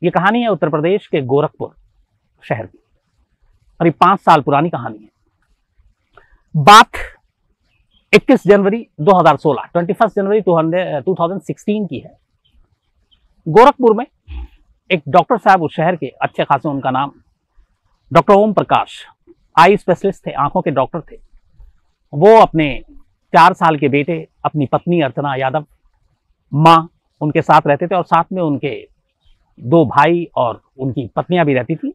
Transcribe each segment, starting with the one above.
ये कहानी है उत्तर प्रदेश के गोरखपुर शहर की। करीब 5 साल पुरानी कहानी है। बात 21 जनवरी 2016 21 जनवरी 2016 की है। गोरखपुर में एक डॉक्टर साहब उस शहर के, अच्छे खासे उनका नाम doctor Om Prakash, eye specialist थे, आंखों के डॉक्टर थे। वो अपने 4 साल के बेटे, अपनी पत्नी अर्चना यादव, माँ उनके साथ रहते थे और साथ में उनके 2 भाई और उनकी पत्नियां भी रहती थी,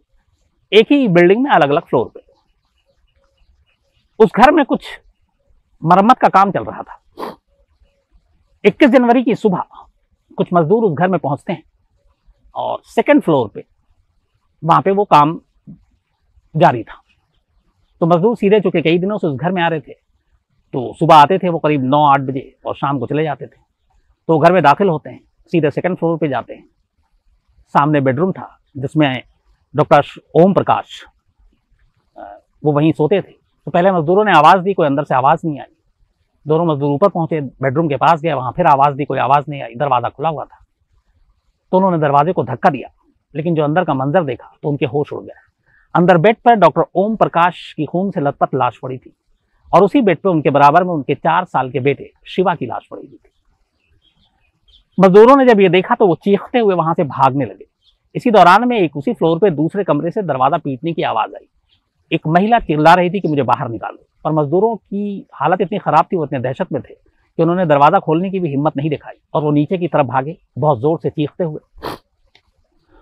एक ही बिल्डिंग में अलग अलग फ्लोर पे। उस घर में कुछ मरम्मत का काम चल रहा था। 21 जनवरी की सुबह कुछ मजदूर उस घर में पहुंचते हैं और सेकंड फ्लोर पे वहां पे वो काम जारी था। तो मजदूर सीधे, चूंकि कई दिनों से उस घर में आ रहे थे, तो सुबह आते थे वो करीब 9-8 बजे और शाम को चले जाते थे। तो घर में दाखिल होते हैं, सीधे सेकंड फ्लोर पे जाते हैं। सामने बेडरूम था जिसमें डॉक्टर ओम प्रकाश वो वहीं सोते थे। तो पहले मजदूरों ने आवाज़ दी, कोई अंदर से आवाज़ नहीं आई। दोनों मजदूर ऊपर पहुंचे, बेडरूम के पास गए, वहां फिर आवाज़ दी, कोई आवाज़ नहीं आई। दरवाज़ा खुला हुआ था तो उन्होंने दरवाजे को धक्का दिया, लेकिन जो अंदर का मंजर देखा तो उनके होश उड़ गए। अंदर बेड पर डॉक्टर ओम प्रकाश की खून से लथपथ लाश पड़ी थी और उसी बेड पर उनके बराबर में उनके 4 साल के बेटे शिवा की लाश पड़ी हुई थी। मजदूरों ने जब ये देखा तो वो चीखते हुए वहां से भागने लगे। इसी दौरान में एक उसी फ्लोर पे दूसरे कमरे से दरवाजा पीटने की आवाज आई। एक महिला चिल्ला रही थी कि मुझे बाहर निकालो, पर मजदूरों की हालत इतनी खराब थी, वो इतने दहशत में थे कि उन्होंने दरवाजा खोलने की भी हिम्मत नहीं दिखाई और वो नीचे की तरफ भागे, बहुत जोर से चीखते हुए।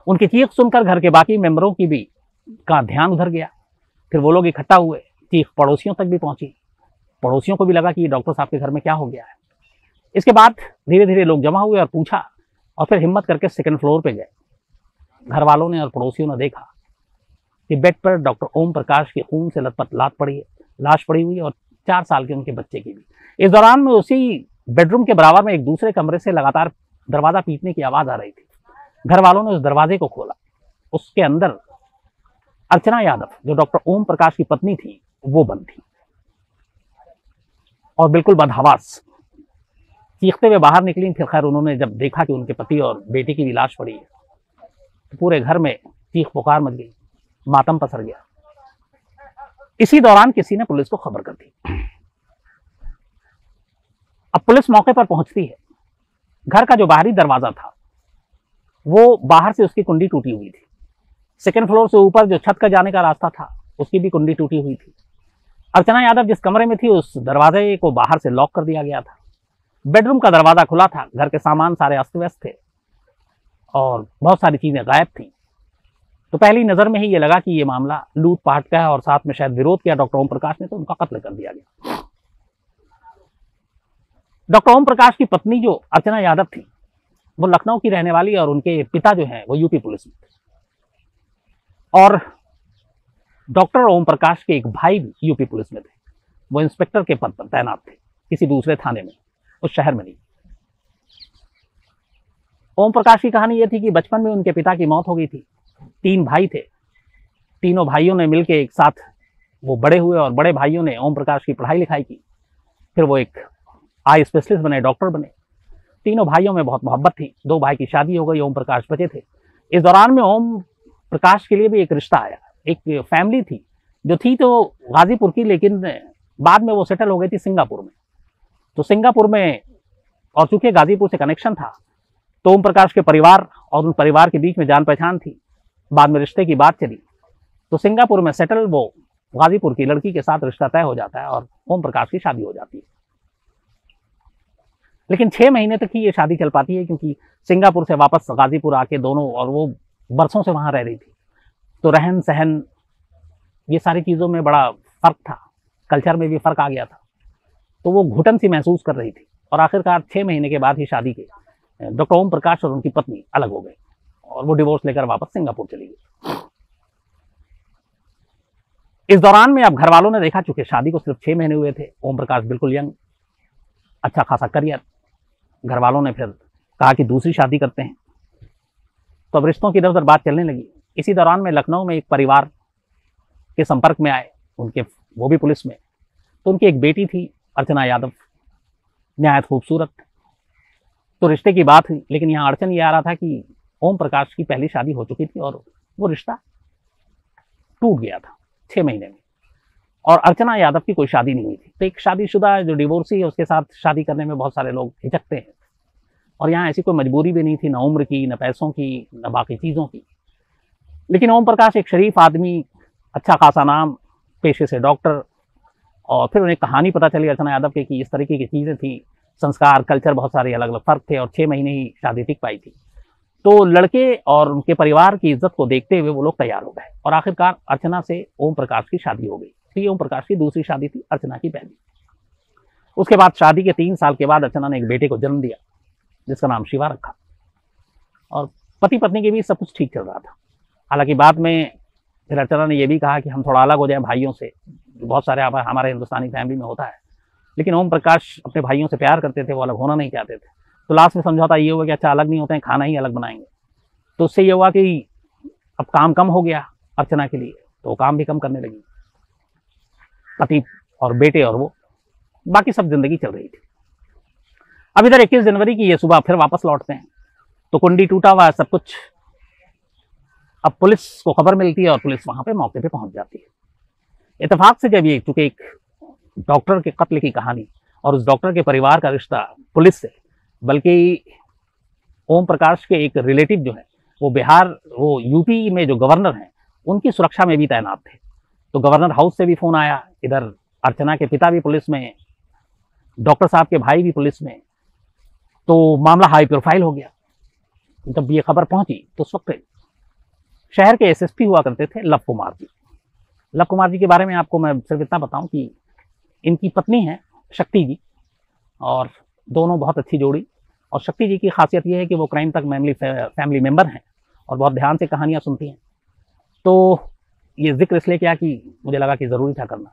उनकी चीख सुनकर घर के बाकी मेंबरों की भी का ध्यान उधर गया। फिर वो लोग इकट्ठा हुए, चीख पड़ोसियों तक भी पहुंची। पड़ोसियों को भी लगा कि ये डॉक्टर साहब के घर में क्या हो गया है। इसके बाद धीरे धीरे लोग जमा हुए और पूछा, और फिर हिम्मत करके सेकंड फ्लोर पे गए। घर वालों ने और पड़ोसियों ने देखा कि बेड पर डॉक्टर ओम प्रकाश की खून से लथपथ लाश पड़ी हुई और 4 साल के उनके बच्चे की भी। इस दौरान में उसी बेडरूम के बराबर में एक दूसरे कमरे से लगातार दरवाजा पीटने की आवाज आ रही थी। घर वालों ने उस दरवाजे को खोला। उसके अंदर अर्चना यादव, जो डॉक्टर ओम प्रकाश की पत्नी थी, वो बंद थी और बिल्कुल बदहवास चीखते हुए बाहर निकली। फिर खैर उन्होंने जब देखा कि उनके पति और बेटे की भी लाश पड़ी है तो पूरे घर में चीख पुकार मच गई, मातम पसर गया। इसी दौरान किसी ने पुलिस को खबर कर दी। अब पुलिस मौके पर पहुंचती है। घर का जो बाहरी दरवाजा था वो बाहर से उसकी कुंडी टूटी हुई थी। सेकंड फ्लोर से ऊपर जो छत का जाने का रास्ता था उसकी भी कुंडी टूटी हुई थी। अर्चना यादव जिस कमरे में थी उस दरवाजे को बाहर से लॉक कर दिया गया था। बेडरूम का दरवाजा खुला था। घर के सामान सारे अस्त व्यस्त थे और बहुत सारी चीजें गायब थी। तो पहली नजर में ही ये लगा कि ये मामला लूटपाट का है और साथ में शायद विरोध किया डॉक्टर ओम प्रकाश ने, तो उनका कत्ल कर दिया गया। डॉक्टर ओम प्रकाश की पत्नी जो अर्चना यादव थी वो लखनऊ की रहने वाली और उनके पिता जो हैं वो यूपी पुलिस में थे और डॉक्टर ओम प्रकाश के एक भाई भी यूपी पुलिस में थे। वो इंस्पेक्टर के पद पर तैनात थे किसी दूसरे थाने में, उस शहर में नहीं। ओम प्रकाश की कहानी यह थी कि बचपन में उनके पिता की मौत हो गई थी। 3 भाई थे। तीनों भाइयों ने मिलकर एक साथ वो बड़े हुए और बड़े भाइयों ने ओम प्रकाश की पढ़ाई लिखाई की। फिर वो एक आई स्पेशलिस्ट बने, डॉक्टर बने। तीनों भाइयों में बहुत मोहब्बत थी। 2 भाई की शादी हो गई, ओम प्रकाश बचे थे। इस दौरान में ओम प्रकाश के लिए भी एक रिश्ता आया। एक फैमिली थी जो थी तो गाजीपुर की, लेकिन बाद में वो सेटल हो गई थी सिंगापुर में। तो सिंगापुर में, और चूंकि गाजीपुर से कनेक्शन था, तो ओम प्रकाश के परिवार और उन परिवार के बीच में जान पहचान थी। बाद में रिश्ते की बात चली तो सिंगापुर में सेटल वो गाजीपुर की लड़की के साथ रिश्ता तय हो जाता है और ओम प्रकाश की शादी हो जाती है। लेकिन 6 महीने तक ही ये शादी चल पाती है, क्योंकि सिंगापुर से वापस गाजीपुर आके दोनों, और वो बरसों से वहां रह रही थी, तो रहन सहन ये सारी चीज़ों में बड़ा फर्क था। कल्चर में भी फर्क आ गया था, तो वो घुटन सी महसूस कर रही थी। और आखिरकार 6 महीने के बाद ही शादी के डॉक्टर ओम प्रकाश और उनकी पत्नी अलग हो गए और वो डिवोर्स लेकर वापस सिंगापुर चली गई। इस दौरान में अब घर वालों ने देखा, चूंकि शादी को सिर्फ 6 महीने हुए थे, ओम प्रकाश बिल्कुल यंग, अच्छा खासा करियर। घर वालों ने फिर कहा कि दूसरी शादी करते हैं। तो अब रिश्तों की इधर उधर बात चलने लगी। इसी दौरान में लखनऊ में एक परिवार के संपर्क में आए उनके, वो भी पुलिस में। तो उनकी एक बेटी थी अर्चना यादव, निहायत खूबसूरत। तो रिश्ते की बात हुई, लेकिन यहाँ अड़चन ये आ रहा था कि ओम प्रकाश की पहली शादी हो चुकी थी और वो रिश्ता टूट गया था 6 महीने में। और अर्चना यादव की कोई शादी नहीं हुई थी। तो एक शादीशुदा जो डिवोर्सी है उसके साथ शादी करने में बहुत सारे लोग हिचकते हैं, और यहाँ ऐसी कोई मजबूरी भी नहीं थी, न उम्र की, न पैसों की, न बाकी चीज़ों की। लेकिन ओम प्रकाश एक शरीफ आदमी, अच्छा खासा नाम, पेशे से डॉक्टर, और फिर उन्हें कहानी पता चली अर्चना यादव के कि इस तरीके की चीज़ें थी, संस्कार, कल्चर, बहुत सारे अलग अलग फ़र्क थे, और 6 महीने ही शादी टिक पाई थी। तो लड़के और उनके परिवार की इज्जत को देखते हुए वो लोग तैयार हो गए, और आखिरकार अर्चना से ओम प्रकाश की शादी हो गई। तो ये ओम प्रकाश की दूसरी शादी थी, अर्चना की पहली। उसके बाद शादी के 3 साल के बाद अर्चना ने एक बेटे को जन्म दिया जिसका नाम शिवा रखा, और पति पत्नी के बीच सब कुछ ठीक चल रहा था। हालांकि बाद में फिर अर्चना ने यह भी कहा कि हम थोड़ा अलग हो जाएं भाइयों से, बहुत सारे हमारे हिंदुस्तानी फैमिली में होता है। लेकिन ओम प्रकाश अपने भाइयों से प्यार करते थे, वो अलग होना नहीं चाहते थे। तो लास्ट में समझौता ये हुआ कि अच्छा अलग नहीं होते हैं, खाना ही अलग बनाएंगे। तो उससे ये हुआ कि अब काम कम हो गया अर्चना के लिए, तो वो काम भी कम करने लगी, पति और बेटे और वो, बाकी सब जिंदगी चल रही थी। अब इधर 21 जनवरी की ये सुबह फिर वापस लौटते हैं, तो कुंडी टूटा हुआ है सब कुछ। अब पुलिस को खबर मिलती है और पुलिस वहां पे मौके पे पहुंच जाती है। इत्तेफाक से जब ये, चूंकि एक डॉक्टर के कत्ल की कहानी और उस डॉक्टर के परिवार का रिश्ता पुलिस से, बल्कि ओम प्रकाश के एक रिलेटिव जो है वो यूपी में जो गवर्नर हैं उनकी सुरक्षा में भी तैनात थे। तो गवर्नर हाउस से भी फोन आया, इधर अर्चना के पिता भी पुलिस में, डॉक्टर साहब के भाई भी पुलिस में, तो मामला हाई प्रोफाइल हो गया। जब ये खबर पहुंची तो उस वक्त शहर के एसएसपी हुआ करते थे लव कुमार जी। लव कुमार जी के बारे में आपको मैं सिर्फ इतना बताऊं कि इनकी पत्नी है शक्ति जी, और दोनों बहुत अच्छी जोड़ी। और शक्ति जी की खासियत यह है कि वो क्राइम तक फैमिली मेंबर हैं और बहुत ध्यान से कहानियां सुनती हैं। तो ये जिक्र इसलिए किया कि मुझे लगा कि ज़रूरी था करना।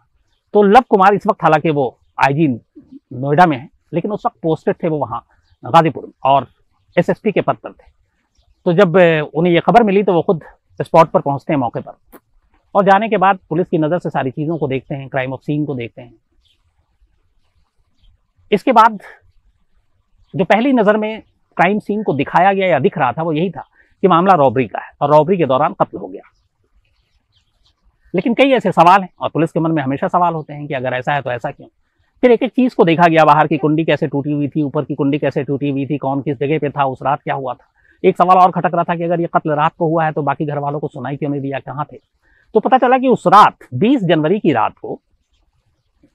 तो लव कुमार इस वक्त, हालांकि वो आईजी नोएडा में है, लेकिन उस वक्त पोस्टेड थे वो वहाँ गाजीपुर में और एसएसपी के पद पर थे। तो जब उन्हें ये खबर मिली तो वो खुद स्पॉट पर पहुंचते हैं, मौके पर, और जाने के बाद पुलिस की नज़र से सारी चीज़ों को देखते हैं, क्राइम ऑफ सीन को देखते हैं। इसके बाद जो पहली नज़र में क्राइम सीन को दिखाया गया या दिख रहा था वो यही था कि मामला रॉबरी का है और रॉबरी के दौरान कत्ल हो गया। लेकिन कई ऐसे सवाल हैं, और पुलिस के मन में हमेशा सवाल होते हैं कि अगर ऐसा है तो ऐसा क्यों। फिर एक एक चीज़ को देखा गया, बाहर की कुंडी कैसे टूटी हुई थी, ऊपर की कुंडी कैसे टूटी हुई थी, कौन किस जगह पे था, उस रात क्या हुआ था। एक सवाल और खटक रहा था कि अगर ये कत्ल रात को हुआ है तो बाकी घर वालों को सुनाई क्यों नहीं दिया, कहाँ थे। तो पता चला कि उस रात 20 जनवरी की रात को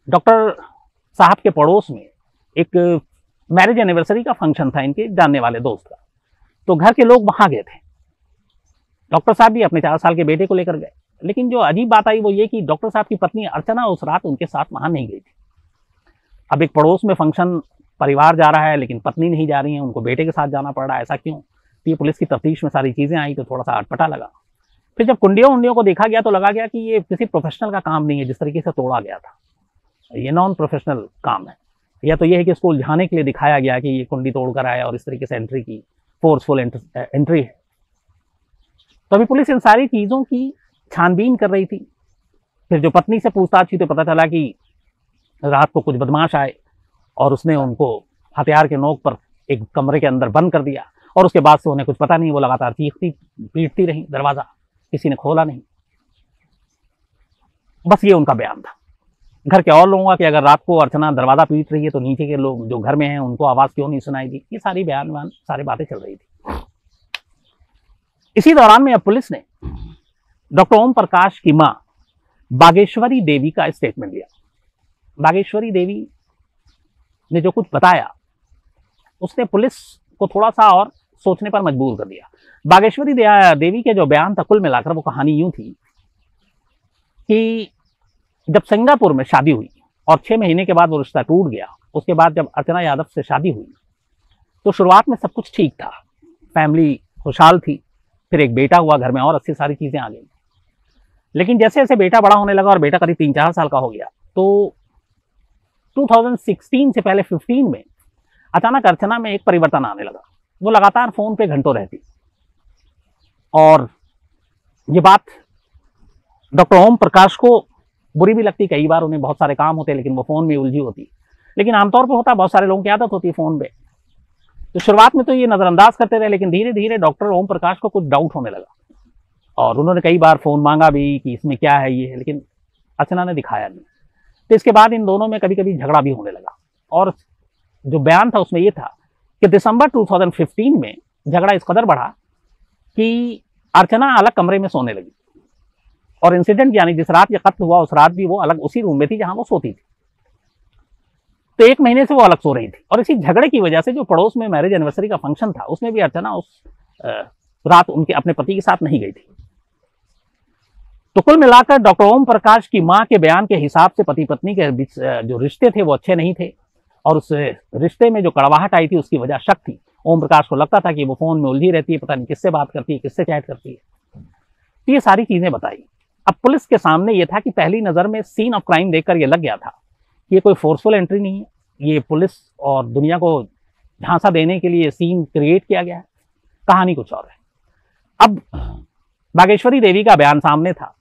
डॉक्टर साहब के पड़ोस में एक मैरिज एनिवर्सरी का फंक्शन था इनके जानने वाले दोस्त का। तो घर के लोग वहां गए थे, डॉक्टर साहब भी अपने 4 साल के बेटे को लेकर गए। लेकिन जो अजीब बात आई वो ये कि डॉक्टर साहब की पत्नी अर्चना उस रात उनके साथ वहां नहीं गई थी। अब एक पड़ोस में फंक्शन, परिवार जा रहा है लेकिन पत्नी नहीं जा रही है, उनको बेटे के साथ जाना पड़ रहा है, ऐसा क्यों। तो ये पुलिस की तफ्तीश में सारी चीज़ें आई तो थोड़ा सा अटपटा लगा। फिर जब कुंडियों को देखा गया तो लगा गया कि ये किसी प्रोफेशनल का काम नहीं है, जिस तरीके से तोड़ा गया था ये नॉन प्रोफेशनल काम है। या तो ये है कि इसको उलझाने के लिए दिखाया गया कि ये कुंडी तोड़कर आया और इस तरीके से एंट्री की, फोर्सफुल एंट्री है। तो अभी पुलिस इन सारी चीज़ों की छानबीन कर रही थी। फिर जो पत्नी से पूछताछ की तो पता चला कि रात को कुछ बदमाश आए और उसने उनको हथियार के नोक पर एक कमरे के अंदर बंद कर दिया, और उसके बाद से उन्हें कुछ पता नहीं, वो लगातार चीखती पीटती रही, दरवाज़ा किसी ने खोला नहीं। बस ये उनका बयान था। घर के और लोगों का कि अगर रात को अर्चना दरवाज़ा पीट रही है तो नीचे के लोग जो घर में हैं उनको आवाज़ क्यों नहीं सुनाई दी। ये सारी बयान सारी बातें चल रही थी। इसी दौरान में अब पुलिस ने डॉक्टर ओम प्रकाश की मां बागेश्वरी देवी का स्टेटमेंट लिया। बागेश्वरी देवी ने जो कुछ बताया उसने पुलिस को थोड़ा सा और सोचने पर मजबूर कर दिया। बागेश्वरी देवी के जो बयान था, कुल मिलाकर वो कहानी यूं थी कि जब सिंगापुर में शादी हुई और 6 महीने के बाद वो रिश्ता टूट गया, उसके बाद जब अर्चना यादव से शादी हुई तो शुरुआत में सब कुछ ठीक था, फैमिली खुशहाल थी। फिर एक बेटा हुआ घर में और अच्छी सारी चीज़ें आ गई। लेकिन जैसे जैसे बेटा बड़ा होने लगा और बेटा करीब 3-4 साल का हो गया तो 2016 से पहले 15 में अचानक अर्चना में एक परिवर्तन आने लगा। वो लगातार फ़ोन पे घंटों रहती, और ये बात डॉक्टर ओम प्रकाश को बुरी भी लगती। कई बार उन्हें बहुत सारे काम होते लेकिन वो फ़ोन में उलझी होती। लेकिन आमतौर पर होता, बहुत सारे लोगों की आदत होती है फ़ोन पे। तो शुरुआत में तो ये नजरअंदाज करते रहे, लेकिन धीरे धीरे डॉक्टर ओम प्रकाश को कुछ डाउट होने लगा और उन्होंने कई बार फोन मांगा भी कि इसमें क्या है ये, लेकिन अर्चना ने दिखाया नहीं। तो इसके बाद इन दोनों में कभी कभी झगड़ा भी होने लगा और जो बयान था उसमें ये था कि दिसंबर 2015 में झगड़ा इस कदर बढ़ा कि अर्चना अलग कमरे में सोने लगी और इंसिडेंट यानी जिस रात ये कत्ल हुआ उस रात भी वो अलग उसी रूम में थी जहां वो सोती थी। तो 1 महीने से वो अलग सो रही थी और इसी झगड़े की वजह से जो पड़ोस में मैरिज एनिवर्सरी का फंक्शन था उसमें भी अर्चना उस रात उनके अपने पति के साथ नहीं गई थी। तो कुल मिलाकर डॉक्टर ओम प्रकाश की मां के बयान के हिसाब से पति पत्नी के बीच जो रिश्ते थे वो अच्छे नहीं थे और उस रिश्ते में जो कड़वाहट आई थी उसकी वजह शक थी। ओम प्रकाश को लगता था कि वो फोन में उलझी रहती है, पता नहीं किससे बात करती है, किससे चैट करती है। तो ये सारी चीजें बताई। अब पुलिस के सामने ये था कि पहली नजर में सीन ऑफ क्राइम देखकर ये लग गया था कि ये कोई फोर्सफुल एंट्री नहीं है, ये पुलिस और दुनिया को झांसा देने के लिए सीन क्रिएट किया गया है, कहानी कुछ और है। अब बागेश्वरी देवी का बयान सामने था,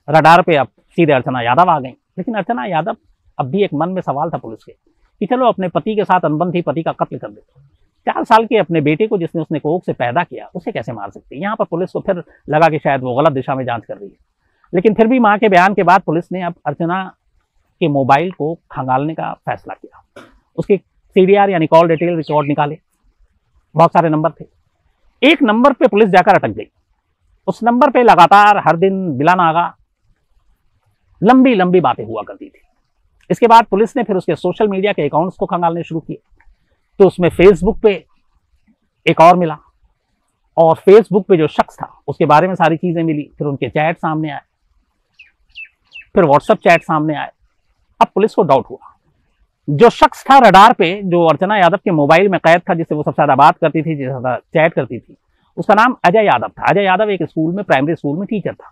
रडार पे अब सीधे अर्चना यादव आ गई, लेकिन अर्चना यादव अब भी एक मन में सवाल था पुलिस के कि चलो अपने पति के साथ अनबन थी, पति का कत्ल कर दे, 4 साल के अपने बेटे को जिसने उसने कोख से पैदा किया उसे कैसे मार सकती है। यहाँ पर पुलिस को फिर लगा कि शायद वो गलत दिशा में जांच कर रही है, लेकिन फिर भी मां के बयान के बाद पुलिस ने अब अर्चना के मोबाइल को खंगालने का फैसला किया। उसके CDR यानी कॉल डिटेल रिकॉर्ड निकाले, बहुत सारे नंबर थे। एक नंबर पे पुलिस जाकर अटक गई। उस नंबर पे लगातार हर दिन बिला नागा लंबी लंबी बातें हुआ करती थी। इसके बाद पुलिस ने फिर उसके सोशल मीडिया के अकाउंट्स को खंगालने शुरू किए, तो उसमें फेसबुक पे एक और मिला और फेसबुक पे जो शख्स था उसके बारे में सारी चीजें मिली। फिर उनके चैट सामने आए, फिर व्हाट्सएप चैट सामने आए। अब पुलिस को डाउट हुआ, जो शख्स था रडार पे जो अर्चना यादव के मोबाइल में कैद था, जिससे वो सबसे ज्यादा बात करती थी, जिससे ज्यादा चैट करती थी, उसका नाम अजय यादव था। अजय यादव एक स्कूल में, प्राइमरी स्कूल में टीचर था।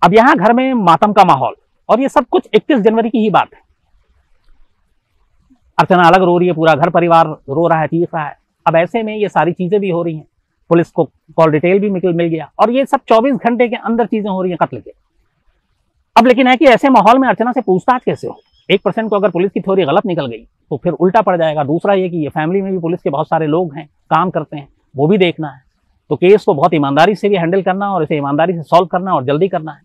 अब यहाँ घर में मातम का माहौल और ये सब कुछ 21 जनवरी की ही बात है। अर्चना अलग रो रही है, पूरा घर परिवार रो रहा है, चीख रहा है। अब ऐसे में ये सारी चीजें भी हो रही हैं, पुलिस को कॉल डिटेल भी मिल गया और ये सब 24 घंटे के अंदर चीजें हो रही हैं कत्ल के। अब लेकिन है कि ऐसे माहौल में अर्चना से पूछताछ कैसे हो। 1% को अगर पुलिस की थ्योरी गलत निकल गई तो फिर उल्टा पड़ जाएगा। दूसरा ये कि ये फैमिली में भी पुलिस के बहुत सारे लोग हैं, काम करते हैं, वो भी देखना है। तो केस को बहुत ईमानदारी से भी हैंडल करना और इसे ईमानदारी से सॉल्व करना और जल्दी करना है।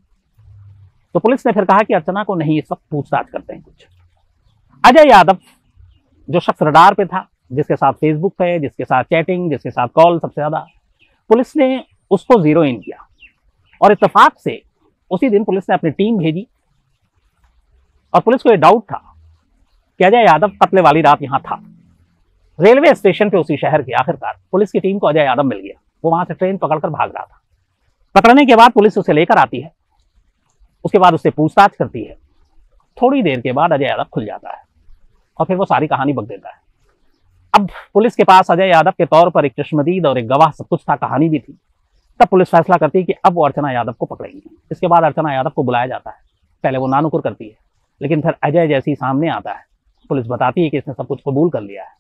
तो पुलिस ने फिर कहा कि अर्चना को नहीं, इस वक्त पूछताछ करते हैं कुछ। अजय यादव जो शख्स रडार पे था, जिसके साथ फेसबुक पे, जिसके साथ चैटिंग, जिसके साथ कॉल सबसे ज्यादा, पुलिस ने उसको जीरो इन किया और इत्तेफाक से उसी दिन पुलिस ने अपनी टीम भेजी और पुलिस को यह डाउट था कि अजय यादव कत्ले वाली रात यहां था। रेलवे स्टेशन पे उसी शहर के आखिरकार पुलिस की टीम को अजय यादव मिल गया। वो वहां से ट्रेन पकड़कर भाग रहा था। पकड़ने के बाद पुलिस उसे लेकर आती है, उसके बाद उससे पूछताछ करती है। थोड़ी देर के बाद अजय यादव खुल जाता है और फिर वो सारी कहानी बक देता है। अब पुलिस के पास अजय यादव के तौर पर एक चश्मदीद और एक गवाह सब कुछ था, कहानी भी थी। तब पुलिस फैसला करती है कि अब वो अर्चना यादव को पकड़ेगी। इसके बाद अर्चना यादव को बुलाया जाता है। पहले वो नानुकुर करती है, लेकिन फिर अजय जैसी सामने आता है, पुलिस बताती है कि इसने सब कुछ कबूल कर लिया है।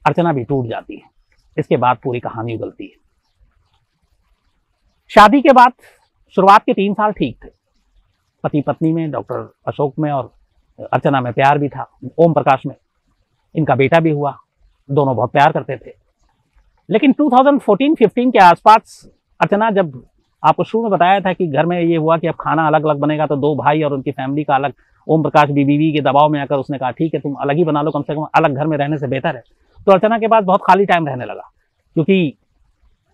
अर्चना भी टूट जाती है। इसके बाद पूरी कहानी उगलती है। शादी के बाद शुरुआत के 3 साल ठीक थे, पति पत्नी में, डॉक्टर अशोक में और अर्चना में प्यार भी था, ओम प्रकाश में। इनका बेटा भी हुआ, दोनों बहुत प्यार करते थे। लेकिन 2014-15 के आसपास अर्चना, जब आपको शुरू में बताया था कि घर में ये हुआ कि अब खाना अलग अलग बनेगा, तो 2 भाई और उनकी फैमिली का अलग, ओम प्रकाश भी बीवी के दबाव में आकर उसने कहा ठीक है तुम अलग ही बना लो, कम से कम अलग घर में रहने से बेहतर है। तो अर्चना के पास बहुत खाली टाइम रहने लगा, क्योंकि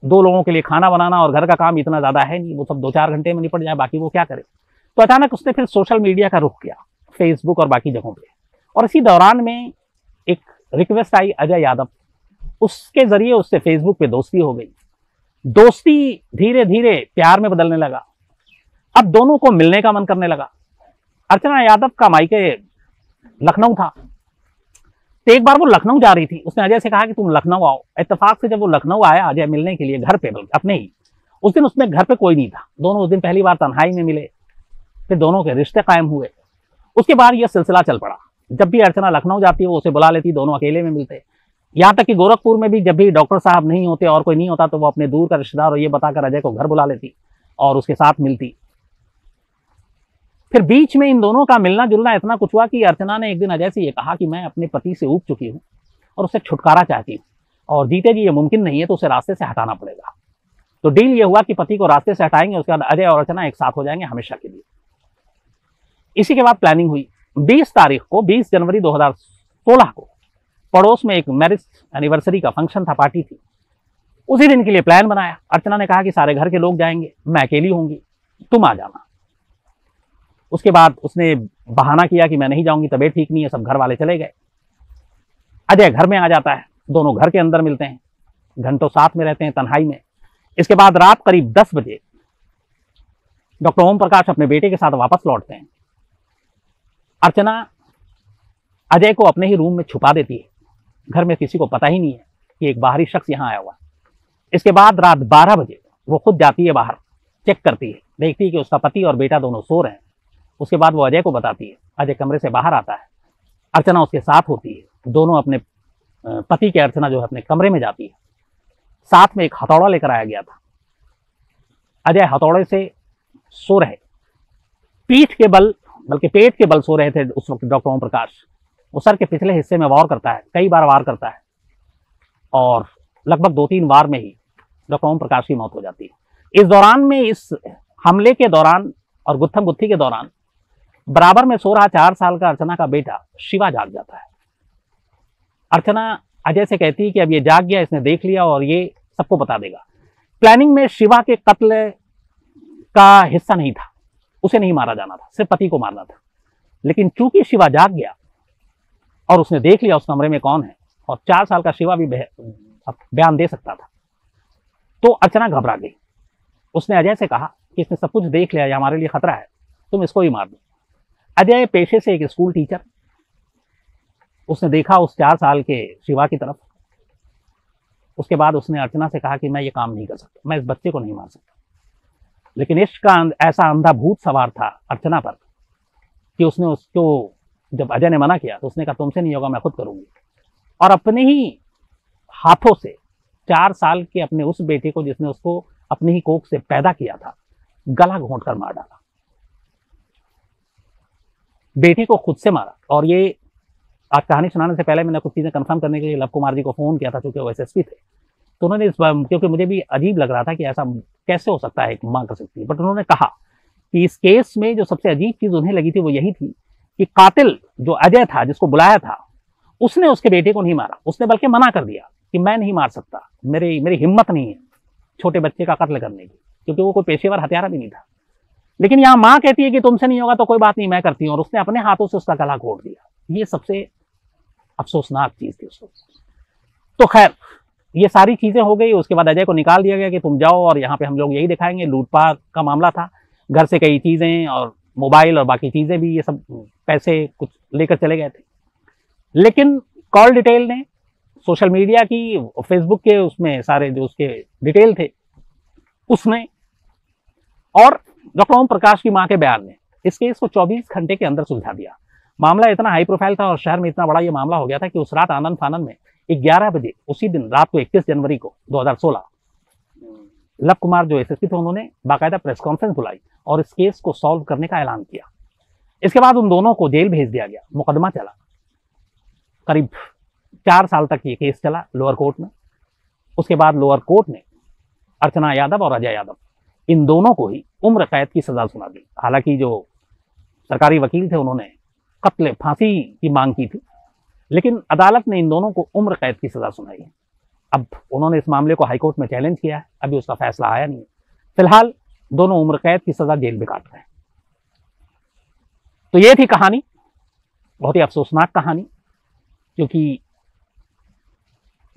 2 लोगों के लिए खाना बनाना और घर का काम इतना ज्यादा है नहीं, वो सब 2-4 घंटे में निपट जाए, बाकी वो क्या करे। तो अचानक उसने फिर सोशल मीडिया का रुख किया, फेसबुक और बाकी जगहों पे। और इसी दौरान में एक रिक्वेस्ट आई अजय यादव, उसके जरिए उससे फेसबुक पे दोस्ती हो गई। दोस्ती धीरे धीरे प्यार में बदलने लगा। अब दोनों को मिलने का मन करने लगा। अर्चना यादव का मायके लखनऊ था, तो एक बार वो लखनऊ जा रही थी। उसने अजय से कहा कि तुम लखनऊ आओ। इत्तेफाक से जब वो लखनऊ आया अजय मिलने के लिए, घर पे अपने ही, उस दिन उसमें घर पे कोई नहीं था। दोनों उस दिन पहली बार तन्हाई में मिले, फिर दोनों के रिश्ते कायम हुए। उसके बाद यह सिलसिला चल पड़ा। जब भी अर्चना लखनऊ जाती है वो उसे बुला लेती, दोनों अकेले में मिलते। यहाँ तक कि गोरखपुर में भी जब भी डॉक्टर साहब नहीं होते और कोई नहीं होता तो वो अपने दूर का रिश्तेदार और ये बताकर अजय को घर बुला लेती और उसके साथ मिलती। फिर बीच में इन दोनों का मिलना जुलना इतना कुछ हुआ कि अर्चना ने एक दिन अजय से ये कहा कि मैं अपने पति से ऊब चुकी हूँ और उससे छुटकारा चाहती हूँ। और जीते जी ये मुमकिन नहीं है तो उसे रास्ते से हटाना पड़ेगा। तो डील ये हुआ कि पति को रास्ते से हटाएंगे, उसके बाद अजय और अर्चना एक साथ हो जाएंगे हमेशा के लिए। इसी के बाद प्लानिंग हुई। 20 तारीख को, 20 जनवरी 2016 को पड़ोस में एक मैरिज एनिवर्सरी का फंक्शन था, पार्टी थी। उसी दिन के लिए प्लान बनाया। अर्चना ने कहा कि सारे घर के लोग जाएंगे, मैं अकेली होंगी, तुम आ जाना। उसके बाद उसने बहाना किया कि मैं नहीं जाऊंगी, तबीयत ठीक नहीं है, सब घर वाले चले गए। अजय घर में आ जाता है, दोनों घर के अंदर मिलते हैं, घंटों साथ में रहते हैं तन्हाई में। इसके बाद रात करीब 10 बजे डॉक्टर ओम प्रकाश अपने बेटे के साथ वापस लौटते हैं। अर्चना अजय को अपने ही रूम में छुपा देती है, घर में किसी को पता ही नहीं है कि एक बाहरी शख्स यहाँ आया हुआ। इसके बाद रात 12 बजे वो खुद जाती है बाहर, चेक करती है, देखती है कि उसका पति और बेटा दोनों सो रहे हैं। उसके बाद वो अजय को बताती है। अजय कमरे से बाहर आता है, अर्चना उसके साथ होती है। दोनों अपने पति के, अर्चना जो है अपने कमरे में जाती है। साथ में एक हथौड़ा लेकर आया गया था। अजय हथौड़े से सो रहे, पीठ के बल बल्कि पेट के बल सो रहे थे उस वक्त डॉक्टर ओम प्रकाश। वो सर के पिछले हिस्से में वार करता है, कई बार वार करता है और लगभग 2-3 वार में ही डॉक्टर ओम प्रकाश की मौत हो जाती है। इस दौरान में, इस हमले के दौरान और गुत्थम गुत्थी के दौरान बराबर में सो रहा 4 साल का अर्चना का बेटा शिवा जाग जाता है। अर्चना अजय से कहती है कि अब ये जाग गया, इसने देख लिया और ये सबको बता देगा। प्लानिंग में शिवा के कत्ल का हिस्सा नहीं था, उसे नहीं मारा जाना था, सिर्फ पति को मारना था। लेकिन चूंकि शिवा जाग गया और उसने देख लिया उस कमरे में कौन है, और 4 साल का शिवा भी बयान दे सकता था, तो अर्चना घबरा गई। उसने अजय से कहा कि इसने सब कुछ देख लिया, ये हमारे लिए खतरा है, तुम इसको ही मार दो। अजय पेशे से एक स्कूल टीचर, उसने देखा उस 4 साल के शिवा की तरफ। उसके बाद उसने अर्चना से कहा कि मैं ये काम नहीं कर सकता, मैं इस बच्चे को नहीं मार सकता। लेकिन इश्क का ऐसा अंधा भूत सवार था अर्चना पर कि उसने उसको, जब अजय ने मना किया तो उसने कहा तुमसे नहीं होगा, मैं खुद करूंगी। और अपने ही हाथों से 4 साल के अपने उस बेटे को, जिसने उसको अपनी ही कोख से पैदा किया था, गला घोंट कर मार डाला। बेटे को खुद से मारा। और ये आज कहानी सुनाने से पहले मैंने कुछ चीजें कंफर्म करने के लिए लव कुमार जी को फोन किया था, क्योंकि वो एसएसपी थे। तो उन्होंने इस बार, क्योंकि मुझे भी अजीब लग रहा था कि ऐसा कैसे हो सकता है, एक मां कर सकती है, बट उन्होंने कहा कि इस केस में जो सबसे अजीब चीज उन्हें लगी थी वो यही थी कि कातिल जो अजय था, जिसको बुलाया था, उसने उसके बेटे को नहीं मारा। उसने बल्कि मना कर दिया कि मैं नहीं मार सकता, मेरी हिम्मत नहीं है छोटे बच्चे का कत्ल करने की, क्योंकि वो कोई पेशेवर हत्यारा भी नहीं था। लेकिन यहाँ माँ कहती है कि तुमसे नहीं होगा तो कोई बात नहीं, मैं करती हूँ, और उसने अपने हाथों से उसका गला घोट दिया। ये सबसे अफसोसनाक चीज थी उसको। तो खैर, ये सारी चीजें हो गई। उसके बाद अजय को निकाल दिया गया कि तुम जाओ और यहाँ पे हम लोग यही दिखाएंगे। लूटपाट का मामला था, घर से कई चीजें और मोबाइल और बाकी चीजें भी, ये सब पैसे कुछ लेकर चले गए थे। लेकिन कॉल डिटेल ने, सोशल मीडिया की, फेसबुक के उसमें सारे जो उसके डिटेल थे उसने, और डॉक्टर ओम प्रकाश की मां के बयान ने इस केस को 24 घंटे के अंदर सुलझा दिया। मामला इतना हाई प्रोफाइल था और शहर में इतना बड़ा ये मामला हो गया था कि उस रात आनंद फानंद में 11 बजे, उसी दिन रात को 21 जनवरी को 2016, लव कुमार जो एसएसपी थे, उन्होंने बाकायदा प्रेस कॉन्फ्रेंस बुलाई और इस केस को सॉल्व करने का ऐलान किया। इसके बाद उन दोनों को जेल भेज दिया गया। मुकदमा चला, करीब 4 साल तक ये केस चला लोअर कोर्ट में। उसके बाद लोअर कोर्ट ने अर्चना यादव और अजय यादव, इन दोनों को ही उम्र कैद की सजा सुना दी। हालांकि जो सरकारी वकील थे उन्होंने कत्ल, फांसी की मांग की थी, लेकिन अदालत ने इन दोनों को उम्र कैद की सजा सुनाई है। अब उन्होंने इस मामले को हाईकोर्ट में चैलेंज किया है, अभी उसका फैसला आया नहीं है। फिलहाल दोनों उम्र कैद की सजा जेल में काट रहे हैं। तो ये थी कहानी, बहुत ही अफसोसनाक कहानी, क्योंकि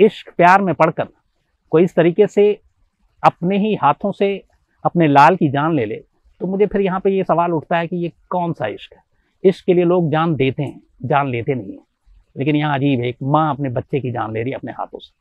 इश्क प्यार में पड़कर कोई इस तरीके से अपने ही हाथों से अपने लाल की जान ले ले, तो मुझे फिर यहाँ पे ये सवाल उठता है कि ये कौन सा इश्क है। इश्क के लिए लोग जान देते हैं, जान लेते नहीं है। लेकिन यहाँ अजीब है, एक माँ अपने बच्चे की जान ले रही है अपने हाथों से।